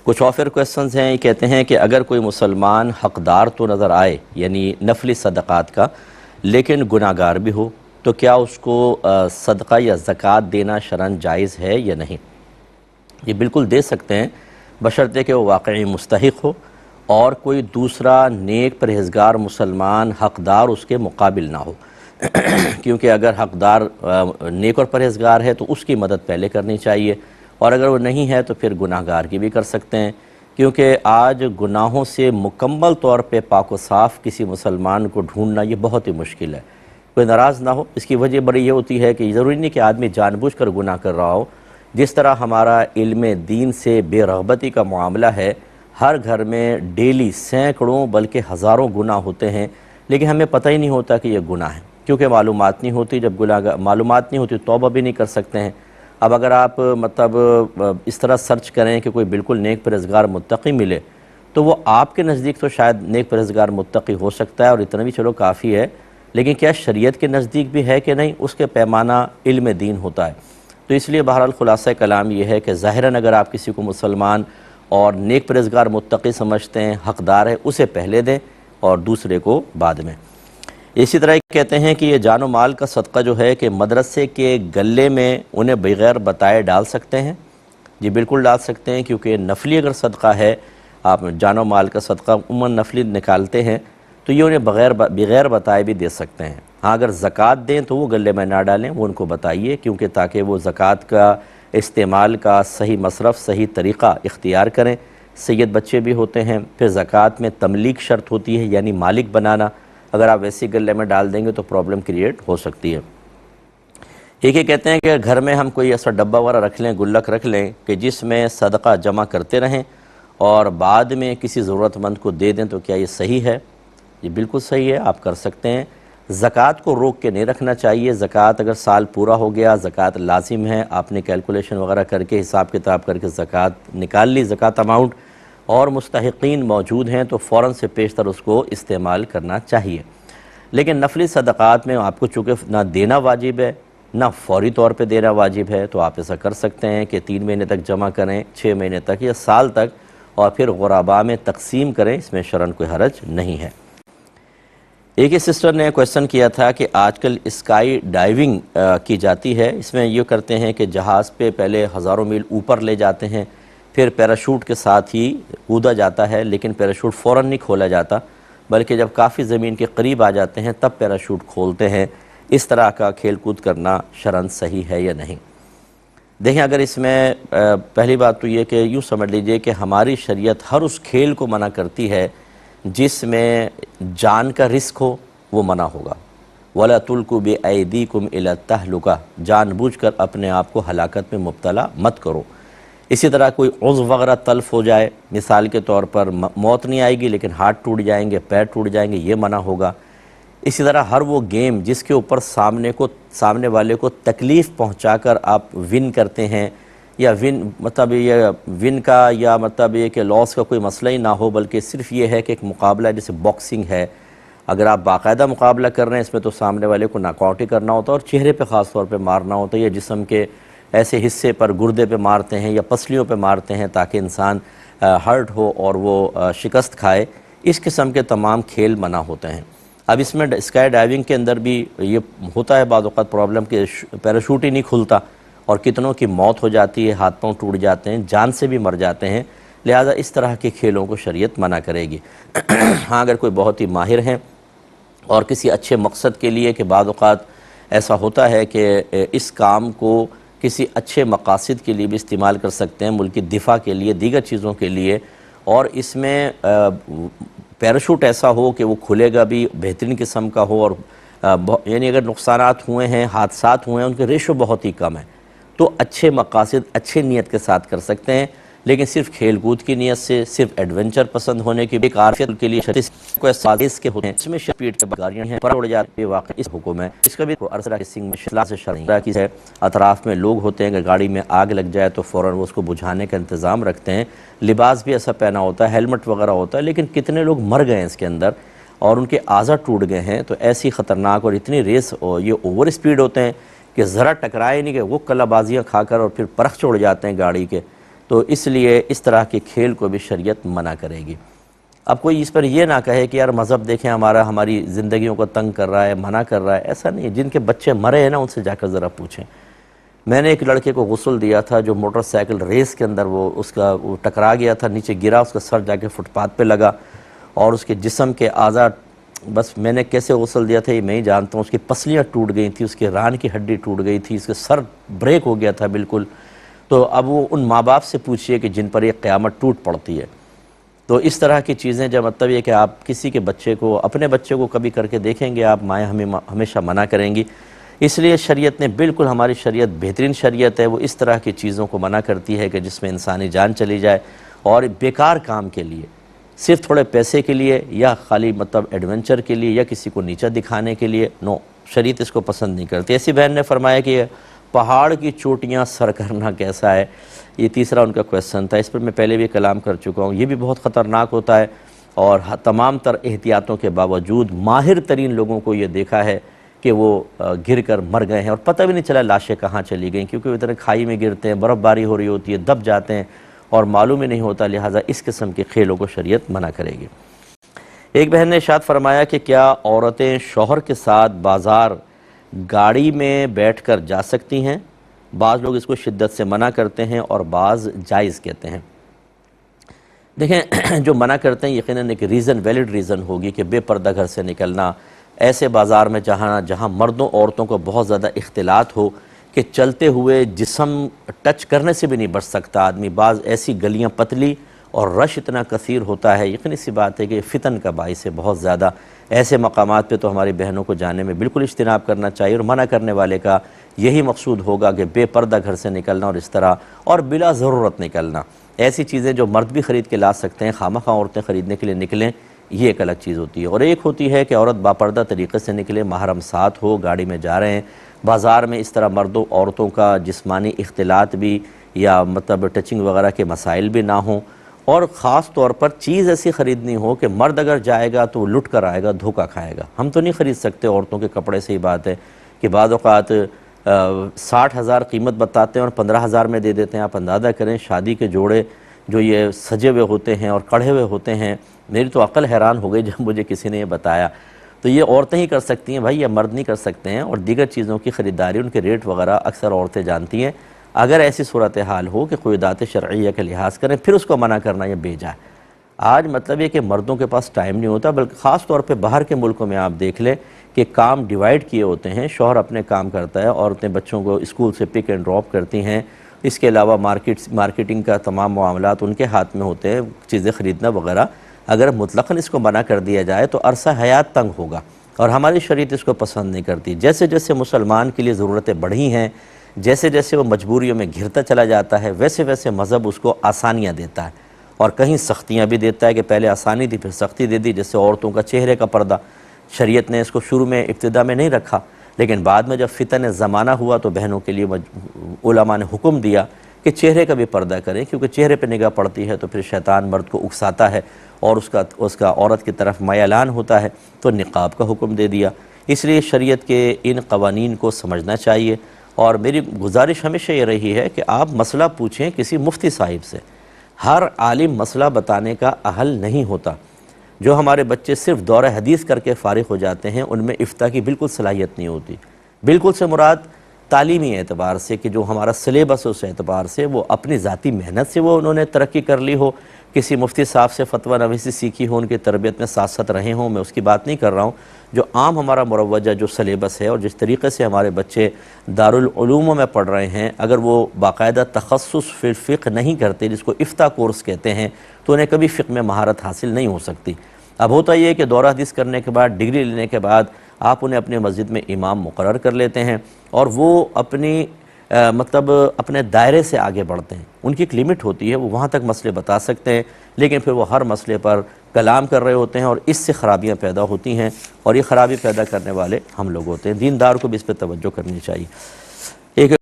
کچھ اور پھر کویسچنز ہیں، یہ کہتے ہیں کہ اگر کوئی مسلمان حقدار تو نظر آئے یعنی نفلی صدقات کا لیکن گناہ گار بھی ہو تو کیا اس کو صدقہ یا زکوٰۃ دینا شرعاً جائز ہے یا نہیں؟ یہ بالکل دے سکتے ہیں بشرطے کہ وہ واقعی مستحق ہو اور کوئی دوسرا نیک پرہیزگار مسلمان حقدار اس کے مقابل نہ ہو کیونکہ اگر حقدار نیک اور پرہیزگار ہے تو اس کی مدد پہلے کرنی چاہیے، اور اگر وہ نہیں ہے تو پھر گناہ گار کی بھی کر سکتے ہیں، کیونکہ آج گناہوں سے مکمل طور پہ پاک و صاف کسی مسلمان کو ڈھونڈنا یہ بہت ہی مشکل ہے۔ کوئی ناراض نہ ہو، اس کی وجہ بڑی یہ ہوتی ہے کہ ضروری نہیں کہ آدمی جان بوجھ کر گناہ کر رہا ہو۔ جس طرح ہمارا علم دین سے بے رغبتی کا معاملہ ہے، ہر گھر میں ڈیلی سینکڑوں بلکہ ہزاروں گناہ ہوتے ہیں، لیکن ہمیں پتہ ہی نہیں ہوتا کہ یہ گناہ ہے، کیونکہ معلومات نہیں ہوتی۔ جب معلومات نہیں ہوتی توبہ بھی نہیں کر سکتے ہیں۔ اب اگر آپ اس طرح سرچ کریں کہ کوئی بالکل نیک پرہیزگار متقی ملے تو وہ آپ کے نزدیک تو شاید نیک پرہیزگار متقی ہو سکتا ہے اور اتنا بھی چلو کافی ہے، لیکن کیا شریعت کے نزدیک بھی ہے کہ نہیں، اس کے پیمانہ علم دین ہوتا ہے۔ تو اس لیے بہرحال خلاصہ کلام یہ ہے کہ ظاہراً اگر آپ کسی کو مسلمان اور نیک پرہیزگار متقی سمجھتے ہیں، حقدار ہے، اسے پہلے دیں اور دوسرے کو بعد میں۔ اسی طرح کہتے ہیں کہ یہ جان و مال کا صدقہ جو ہے کہ مدرسے کے گلے میں انہیں بغیر بتائے ڈال سکتے ہیں؟ جی بالکل ڈال سکتے ہیں، کیونکہ نفلی اگر صدقہ ہے، آپ جان و مال کا صدقہ عموماً نفلی نکالتے ہیں تو یہ انہیں بغیر بتائے بھی دے سکتے ہیں۔ ہاں اگر زکوٰۃ دیں تو وہ گلے میں نہ ڈالیں، وہ ان کو بتائیے، کیونکہ تاکہ وہ زکوٰۃ کا استعمال کا صحیح مصرف، صحیح طریقہ اختیار کریں۔ سید بچے بھی ہوتے ہیں، پھر زکوٰۃ میں تملیک شرط ہوتی ہے یعنی مالک بنانا، اگر آپ ویسی گلے میں ڈال دیں گے تو پرابلم کریٹ ہو سکتی ہے۔ ایک یہ کہتے ہیں کہ گھر میں ہم کوئی ایسا ڈبہ وغیرہ رکھ لیں، گلک رکھ لیں کہ جس میں صدقہ جمع کرتے رہیں اور بعد میں کسی ضرورت مند کو دے دیں، تو کیا یہ صحیح ہے؟ یہ بالکل صحیح ہے، آپ کر سکتے ہیں۔ زکوٰۃ کو روک کے نہیں رکھنا چاہیے۔ زکوٰۃ اگر سال پورا ہو گیا، زکوٰۃ لازم ہے، آپ نے کیلکولیشن وغیرہ کر کے حساب کتاب کر کے زکوٰۃ نکال لی، زکوٰۃ اماؤنٹ، اور مستحقین موجود ہیں تو فوراً سے پیشتر اس کو استعمال کرنا چاہیے۔ لیکن نفلی صدقات میں آپ کو چونکہ نہ دینا واجب ہے نہ فوری طور پہ دینا واجب ہے، تو آپ ایسا کر سکتے ہیں کہ 3 مہینے تک جمع کریں، 6 مہینے تک یا سال تک، اور پھر غرباء میں تقسیم کریں، اس میں شرعاً کوئی حرج نہیں ہے۔ ایک ہی سسٹر نے کویسچن کیا تھا کہ آج کل اسکائی ڈائیونگ کی جاتی ہے، اس میں یہ کرتے ہیں کہ جہاز پہ پہلے ہزاروں میل اوپر لے جاتے ہیں، پھر پیراشوٹ کے ساتھ ہی کودا جاتا ہے، لیکن پیراشوٹ فوراً نہیں کھولا جاتا، بلکہ جب کافی زمین کے قریب آ جاتے ہیں تب پیراشوٹ کھولتے ہیں۔ اس طرح کا کھیل کود کرنا شرعاً صحیح ہے یا نہیں؟ دیکھیں، اگر اس میں پہلی بات تو یہ کہ یوں سمجھ لیجئے کہ ہماری شریعت ہر اس کھیل کو منع کرتی ہے جس میں جان کا رسک ہو، وہ منع ہوگا۔ وَلَا تُلْقُوا بِأَيْدِيكُمْ إِلَى التَّهْلُكَةِ، جان بوجھ کر اپنے آپ کو ہلاکت میں مبتلا مت کرو۔ اسی طرح کوئی عضو وغیرہ تلف ہو جائے، مثال کے طور پر موت نہیں آئے گی لیکن ہاتھ ٹوٹ جائیں گے، پیر ٹوٹ جائیں گے، یہ منع ہوگا۔ اسی طرح ہر وہ گیم جس کے اوپر سامنے والے کو تکلیف پہنچا کر آپ ون کرتے ہیں، یا ون کا یا مطلب یہ کہ لاس کا کوئی مسئلہ ہی نہ ہو، بلکہ صرف یہ ہے کہ ایک مقابلہ جیسے باکسنگ ہے، اگر آپ باقاعدہ مقابلہ کر رہے ہیں، اس میں تو سامنے والے کو ناک آؤٹ ہی کرنا ہوتا ہے اور چہرے پہ خاص طور پہ مارنا ہوتا ہے، یا جسم کے ایسے حصے پر گردے پہ مارتے ہیں یا پسلیوں پہ مارتے ہیں تاکہ انسان ہرٹ ہو اور وہ شکست کھائے۔ اس قسم کے تمام کھیل منع ہوتے ہیں۔ اب اس میں اسکائی ڈائیونگ کے اندر بھی یہ ہوتا ہے بعض اوقات پرابلم کہ پیراشوٹ ہی نہیں کھلتا اور کتنوں کی موت ہو جاتی ہے، ہاتھ پاؤں ٹوٹ جاتے ہیں، جان سے بھی مر جاتے ہیں، لہذا اس طرح کے کھیلوں کو شریعت منع کرے گی۔ ہاں اگر کوئی بہت ہی ماہر ہیں اور کسی اچھے مقصد کے لیے، کہ بعض اوقات ایسا ہوتا ہے کہ اس کام کو کسی اچھے مقاصد کے لیے بھی استعمال کر سکتے ہیں، ملکی دفاع کے لیے، دیگر چیزوں کے لیے، اور اس میں پیراشوٹ ایسا ہو کہ وہ کھلے گا بھی، بہترین قسم کا ہو، اور یعنی اگر نقصانات ہوئے ہیں، حادثات ہوئے ہیں، ان کے ریشو بہت ہی کم ہے، تو اچھے مقاصد اچھے نیت کے ساتھ کر سکتے ہیں، لیکن صرف کھیل کود کی نیت سے، صرف ایڈونچر پسند ہونے کی ایک عارفیت کے لیے کو سازش کے ہوتے ہیں، اس میں شپیٹ کے گاڑیاں ہیں، پر اڑ جاتے ہیں، واقع اس حکم ہے، اس کا بھی ارسلہ کسنگ میں شلا سے شرعی کی ہے۔ اطراف میں لوگ ہوتے ہیں کہ گاڑی میں آگ لگ جائے تو فوراً وہ اس کو بجھانے کا انتظام رکھتے ہیں، لباس بھی ایسا پہنا ہوتا ہے، ہیلمٹ وغیرہ ہوتا ہے، لیکن کتنے لوگ مر گئے ہیں اس کے اندر اور ان کے اعضاء ٹوٹ گئے ہیں۔ تو ایسی خطرناک اور اتنی ریس، یہ اوور سپیڈ ہوتے ہیں کہ ذرا ٹکرائے نہیں کہ وہ کلا بازیاں کھا کر اور پھر پرخ چھوڑ جاتے ہیں گاڑی کے، تو اس لیے اس طرح کے کھیل کو بھی شریعت منع کرے گی۔ اب کوئی اس پر یہ نہ کہے کہ یار مذہب دیکھیں ہماری زندگیوں کو تنگ کر رہا ہے، منع کر رہا ہے، ایسا نہیں ہے۔ جن کے بچے مرے ہیں نا ان سے جا کر ذرا پوچھیں۔ میں نے ایک لڑکے کو غسل دیا تھا جو موٹر سائیکل ریس کے اندر وہ ٹکرا گیا تھا، نیچے گرا، اس کا سر جا کے فٹ پاتھ پہ لگا اور اس کے جسم کے اعضاء، بس میں نے کیسے غسل دیا تھا یہ میں ہی جانتا ہوں، اس کی پسلیاں ٹوٹ گئی تھیں، اس کے ران کی ہڈی ٹوٹ گئی تھی، اس کے سر بریک ہو گیا تھا بالکل۔ تو اب وہ ان ماں باپ سے پوچھئے کہ جن پر یہ قیامت ٹوٹ پڑتی ہے۔ تو اس طرح کی چیزیں جب مطلب یہ کہ آپ کسی کے بچے کو، اپنے بچے کو کبھی کر کے دیکھیں گے آپ، مائیں ہمیشہ منع کریں گی۔ اس لیے شریعت نے بالکل، ہماری شریعت بہترین شریعت ہے، وہ اس طرح کی چیزوں کو منع کرتی ہے کہ جس میں انسانی جان چلی جائے اور بیکار کام کے لیے، صرف تھوڑے پیسے کے لیے یا خالی مطلب ایڈونچر کے لیے یا کسی کو نیچا دکھانے کے لیے، نو، شریعت اس کو پسند نہیں کرتی۔ ایسی بہن نے فرمایا کہ پہاڑ کی چوٹیاں سر کرنا کیسا ہے، یہ تیسرا ان کا کویسچن تھا، اس پر میں پہلے بھی کلام کر چکا ہوں۔ یہ بھی بہت خطرناک ہوتا ہے اور تمام تر احتیاطوں کے باوجود ماہر ترین لوگوں کو یہ دیکھا ہے کہ وہ گر کر مر گئے ہیں اور پتہ بھی نہیں چلا لاشیں کہاں چلی گئیں، کیونکہ وہ اتنے کھائی میں گرتے ہیں، برف باری ہو رہی ہوتی ہے، دب جاتے ہیں اور معلوم ہی نہیں ہوتا، لہٰذا اس قسم کے کھیلوں کو شریعت منع کرے گی۔ ایک بہن نے ارشاد فرمایا کہ کیا عورتیں شوہر کے ساتھ بازار گاڑی میں بیٹھ کر جا سکتی ہیں؟ بعض لوگ اس کو شدت سے منع کرتے ہیں اور بعض جائز کہتے ہیں۔ دیکھیں جو منع کرتے ہیں یقیناً ایک ویلڈ ریزن ہوگی کہ بے پردہ گھر سے نکلنا، ایسے بازار میں جہاں مردوں عورتوں کو بہت زیادہ اختلاط ہو کہ چلتے ہوئے جسم ٹچ کرنے سے بھی نہیں بچ سکتا آدمی، بعض ایسی گلیاں پتلی اور رش اتنا کثیر ہوتا ہے، یقینی سی بات ہے کہ فتن کا باعث ہے بہت زیادہ۔ ایسے مقامات پہ تو ہماری بہنوں کو جانے میں بالکل اجتناب کرنا چاہیے، اور منع کرنے والے کا یہی مقصود ہوگا کہ بے پردہ گھر سے نکلنا اور اس طرح اور بلا ضرورت نکلنا۔ ایسی چیزیں جو مرد بھی خرید کے لا سکتے ہیں، خواہ عورتیں خریدنے کے لیے نکلیں، یہ ایک الگ چیز ہوتی ہے۔ اور ایک ہوتی ہے کہ عورت باپردہ طریقے سے نکلے، محرم ساتھ ہو، گاڑی میں جا رہے ہیں، بازار میں اس طرح مردوں عورتوں کا جسمانی اختلاط بھی یا مطلب ٹچنگ وغیرہ کے مسائل بھی نہ ہوں، اور خاص طور پر چیز ایسی خریدنی ہو کہ مرد اگر جائے گا تو وہ لٹ کر آئے گا، دھوکہ کھائے گا۔ ہم تو نہیں خرید سکتے عورتوں کے کپڑے، سے ہی بات ہے کہ بعض اوقات 60,000 قیمت بتاتے ہیں اور 15,000 میں دے دیتے ہیں۔ آپ اندازہ کریں شادی کے جوڑے جو یہ سجے ہوئے ہوتے ہیں اور کڑھے ہوئے ہوتے ہیں، میری تو عقل حیران ہو گئی جب مجھے کسی نے یہ بتایا۔ تو یہ عورتیں ہی کر سکتی ہیں بھائی، یہ مرد نہیں کر سکتے ہیں، اور دیگر چیزوں کی خریداری، ان کے ریٹ وغیرہ اکثر عورتیں جانتی ہیں۔ اگر ایسی صورتحال ہو کہ قیودات شرعیہ کا لحاظ کریں، پھر اس کو منع کرنا یہ بیجا ہے۔ آج مطلب یہ کہ مردوں کے پاس ٹائم نہیں ہوتا، بلکہ خاص طور پہ باہر کے ملکوں میں آپ دیکھ لیں کہ کام ڈیوائیڈ کیے ہوتے ہیں، شوہر اپنے کام کرتا ہے، عورتیں بچوں کو اسکول سے پک اینڈ ڈراپ کرتی ہیں، اس کے علاوہ مارکیٹنگ کا تمام معاملات ان کے ہاتھ میں ہوتے ہیں، چیزیں خریدنا وغیرہ۔ اگر مطلقاً اس کو منع کر دیا جائے تو عرصہ حیات تنگ ہوگا، اور ہماری شریعت اس کو پسند نہیں کرتی۔ جیسے جیسے مسلمان کے لیے ضرورتیں بڑھی ہیں، جیسے جیسے وہ مجبوریوں میں گھرتا چلا جاتا ہے، ویسے ویسے مذہب اس کو آسانیاں دیتا ہے، اور کہیں سختیاں بھی دیتا ہے کہ پہلے آسانی تھی پھر سختی دے دی۔ جیسے عورتوں کا چہرے کا پردہ، شریعت نے اس کو شروع میں ابتدا میں نہیں رکھا، لیکن بعد میں جب فتن زمانہ ہوا تو بہنوں کے لیے علماء نے حکم دیا کہ چہرے کا بھی پردہ کریں، کیونکہ چہرے پہ نگاہ پڑتی ہے تو پھر شیطان مرد کو اکساتا ہے اور اس کا عورت کی طرف میلان ہوتا ہے، تو نقاب کا حکم دے دیا۔ اس لیے شریعت کے ان قوانین کو سمجھنا چاہیے، اور میری گزارش ہمیشہ یہ رہی ہے کہ آپ مسئلہ پوچھیں کسی مفتی صاحب سے۔ ہر عالم مسئلہ بتانے کا اہل نہیں ہوتا۔ جو ہمارے بچے صرف دور حدیث کر کے فارغ ہو جاتے ہیں، ان میں افتاء کی بالکل صلاحیت نہیں ہوتی۔ بالکل سے مراد تعلیمی اعتبار سے کہ جو ہمارا سلیبس ہے اس اعتبار سے، وہ اپنی ذاتی محنت سے وہ انہوں نے ترقی کر لی ہو، کسی مفتی صاحب سے فتویٰ نویسی سیکھی ہو، ان کی تربیت میں ساتھ ساتھ رہے ہوں، میں اس کی بات نہیں کر رہا ہوں۔ جو عام ہمارا مروجہ جو سلیبس ہے اور جس طریقے سے ہمارے بچے دارالعلوموں میں پڑھ رہے ہیں، اگر وہ باقاعدہ تخصص فی الفقہ نہیں کرتے، جس کو افتاء کورس کہتے ہیں، تو انہیں کبھی فقہ میں مہارت حاصل نہیں ہو سکتی۔ اب ہوتا یہ ہے کہ دورہ حدیث کرنے کے بعد، ڈگری لینے کے بعد، آپ انہیں اپنے مسجد میں امام مقرر کر لیتے ہیں، اور وہ اپنے دائرے سے آگے بڑھتے ہیں۔ ان کی ایک لمٹ ہوتی ہے، وہ وہاں تک مسئلے بتا سکتے ہیں، لیکن پھر وہ ہر مسئلے پر کلام کر رہے ہوتے ہیں، اور اس سے خرابیاں پیدا ہوتی ہیں، اور یہ خرابی پیدا کرنے والے ہم لوگ ہوتے ہیں۔ دیندار کو بھی اس پہ توجہ کرنی چاہیے۔ ایک